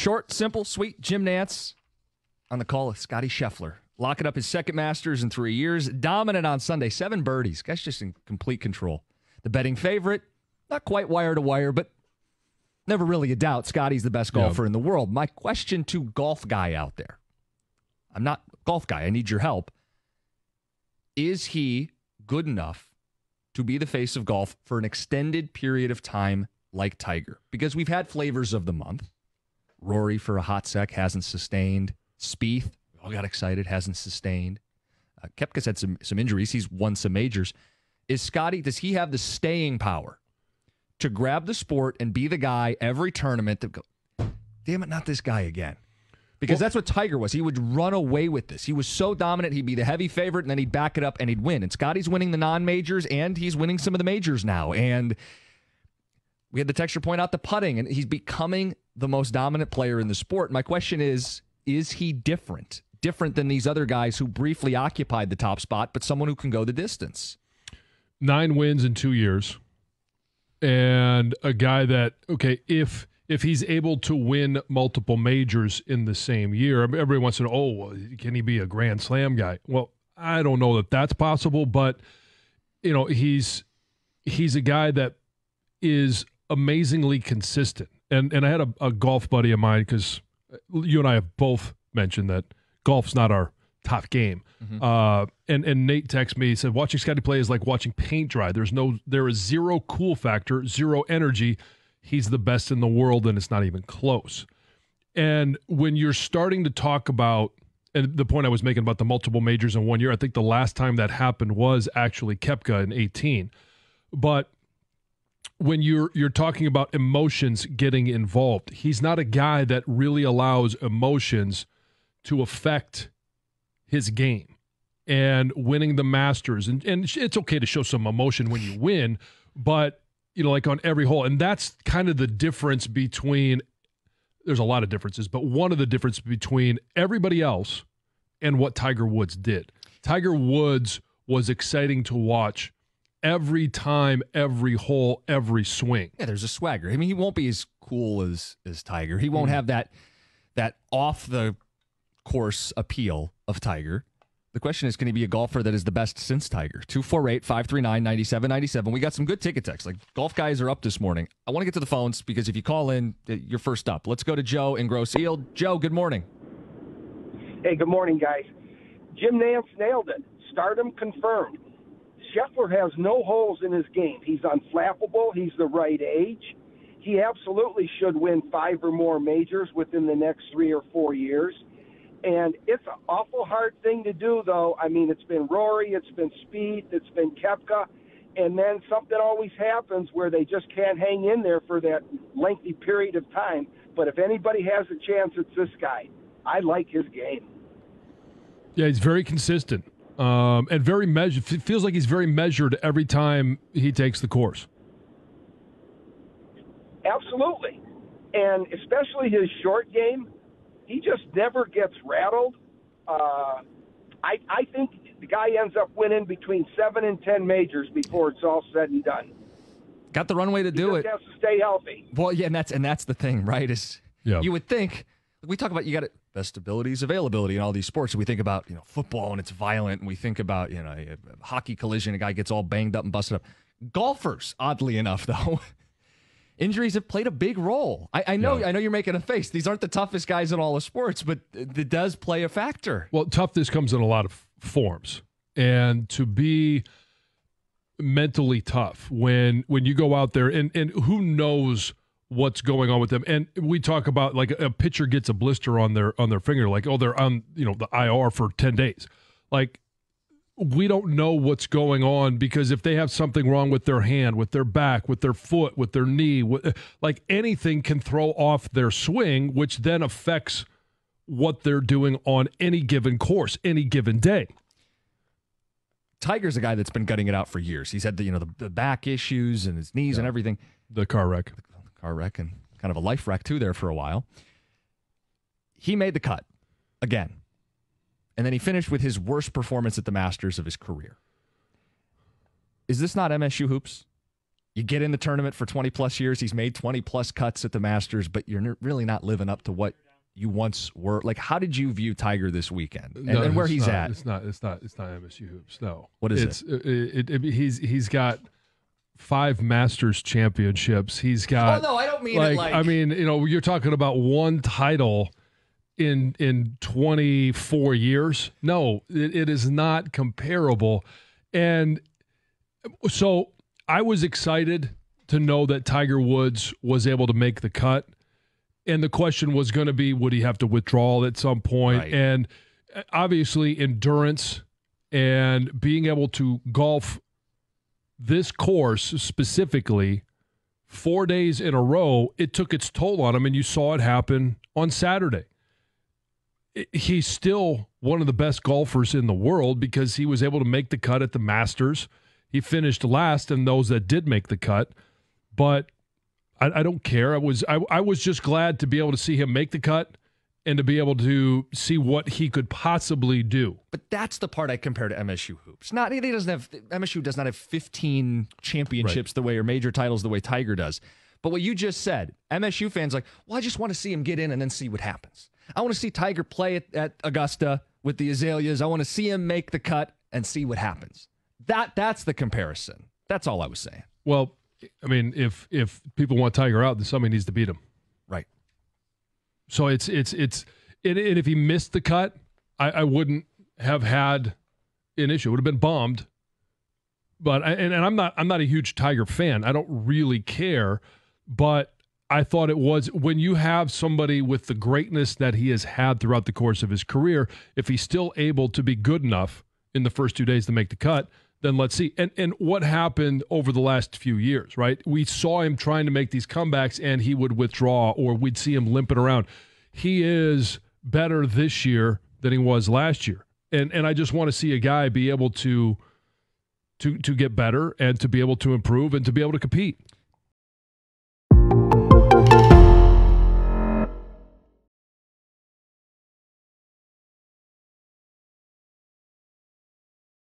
Short, simple, sweet. Jim Nantz on the call with Scottie Scheffler. Locking up his second Masters in 3 years. Dominant on Sunday. 7 birdies. Guy's just in complete control. The betting favorite, not quite wire to wire, but never really a doubt. Scottie's the best golfer in the world. My question to golf guy out there. I'm not a golf guy. I need your help. Is he good enough to be the face of golf for an extended period of time like Tiger? Because we've had flavors of the month. Rory for a hot sec hasn't sustained. Spieth, we all got excited, hasn't sustained. Koepka's had some injuries. He's won some majors. Is Scottie, does he have the staying power to grab the sport and be the guy every tournament that go, damn it, not this guy again? Because that's what Tiger was. He would run away with this. He was so dominant, he'd be the heavy favorite, and then he'd back it up and he'd win. And Scottie's winning the non-majors, and he's winning some of the majors now. And we had the texture point out the putting, and he's becoming the most dominant player in the sport. My question is he different? Different than these other guys who briefly occupied the top spot, but someone who can go the distance? 9 wins in 2 years. And a guy that, okay, if he's able to win multiple majors in the same year, everybody wants to know, well, can he be a Grand Slam guy? Well, I don't know that that's possible, but he's a guy that is amazingly consistent. And I had a golf buddy of mine, because you and I have both mentioned that golf's not our top game. Mm-hmm. And Nate texted me, he said, watching Scottie play is like watching paint dry. There is zero cool factor, zero energy. He's the best in the world, and it's not even close. And when you're starting to talk about, and the point I was making about the multiple majors in 1 year, I think the last time that happened was actually Koepka in 2018. But when you're talking about emotions getting involved, he's not a guy that really allows emotions to affect his game. And winning the Masters, and it's okay to show some emotion when you win, but like on every hole. And that's kind of the difference between, there's a lot of differences, but one of the differences between everybody else and what Tiger Woods did. Tiger Woods was exciting to watch every time, every hole, every swing. Yeah, there's a swagger. I mean, he won't be as cool as Tiger. He won't have that off the course appeal of Tiger. The question is, can he be a golfer that is the best since Tiger? 248-539-9797. We got some good ticket texts. Like, golf guys are up this morning. I want to get to the phones because if you call in, you're first up. Let's go to Joe in Grosse Ile. Joe, good morning. Hey, good morning, guys. Jim Nantz nailed it. Stardom confirmed. Scheffler has no holes in his game. He's unflappable. He's the right age. He absolutely should win 5 or more majors within the next 3 or 4 years. And it's an awful hard thing to do, though. I mean, it's been Rory, it's been Spieth, it's been Koepka, and then something always happens where they just can't hang in there for that lengthy period of time. But if anybody has a chance, it's this guy. I like his game. Yeah, he's very consistent and very measured. It feels like he's very measured every time he takes the course. Absolutely. And especially his short game. He just never gets rattled. I think the guy ends up winning between 7 and 10 majors before it's all said and done. Got the runway to do it. He just has to stay healthy. Well, yeah, and that's the thing, right? You would think, we talk about, you got it, best abilities, availability in all these sports. We think about football and it's violent, and we think about a hockey collision, a guy gets all banged up and busted up. Golfers, oddly enough, though. Injuries have played a big role. I know you're making a face. These aren't the toughest guys in all of sports, but it does play a factor. Well, toughness comes in a lot of forms. And to be mentally tough when you go out there, and who knows what's going on with them. And we talk about, like, a pitcher gets a blister on their finger, like, oh, they're on the IR for 10 days. Like, we don't know what's going on, because if they have something wrong with their hand, with their back, with their foot, with their knee, like, anything can throw off their swing, which then affects what they're doing on any given course, any given day. Tiger's a guy that's been gutting it out for years. He's had the back issues and his knees and everything. The car wreck. And kind of a life wreck too there for a while. He made the cut again. And then he finished with his worst performance at the Masters of his career. Is this not MSU hoops? You get in the tournament for 20-plus years. He's made 20-plus cuts at the Masters, but you're really not living up to what you once were. Like, how did you view Tiger this weekend and where he's at? It's not MSU hoops. No. What is it? He's got 5 Masters championships. He's got. Oh no, I don't mean it like. I mean, you're talking about one title in 24 years. No, it is not comparable. And so I was excited to know that Tiger Woods was able to make the cut. And the question was going to be, would he have to withdraw at some point? Right. And obviously endurance and being able to golf this course specifically 4 days in a row, it took its toll on him, and you saw it happen on Saturday. He's still one of the best golfers in the world because he was able to make the cut at the Masters. He finished last in those that did make the cut, but I don't care. I was just glad to be able to see him make the cut and to be able to see what he could possibly do. But that's the part I compare to MSU hoops. MSU does not have 15 championships the way, or major titles the way Tiger does. But what you just said, MSU fans like, well, I just want to see him get in and then see what happens. I want to see Tiger play at Augusta with the Azaleas. I want to see him make the cut and see what happens. That's the comparison. That's all I was saying. Well, I mean, if people want Tiger out, then somebody needs to beat him. Right. So it's if he missed the cut, I wouldn't have had an issue. It would have been bombed. But I'm not a huge Tiger fan. I don't really care. But I thought it was, when you have somebody with the greatness that he has had throughout the course of his career, if he's still able to be good enough in the first 2 days to make the cut, then let's see. And what happened over the last few years, right? We saw him trying to make these comebacks and he would withdraw, or we'd see him limping around. He is better this year than he was last year. And I just want to see a guy be able to get better and to be able to improve and to be able to compete.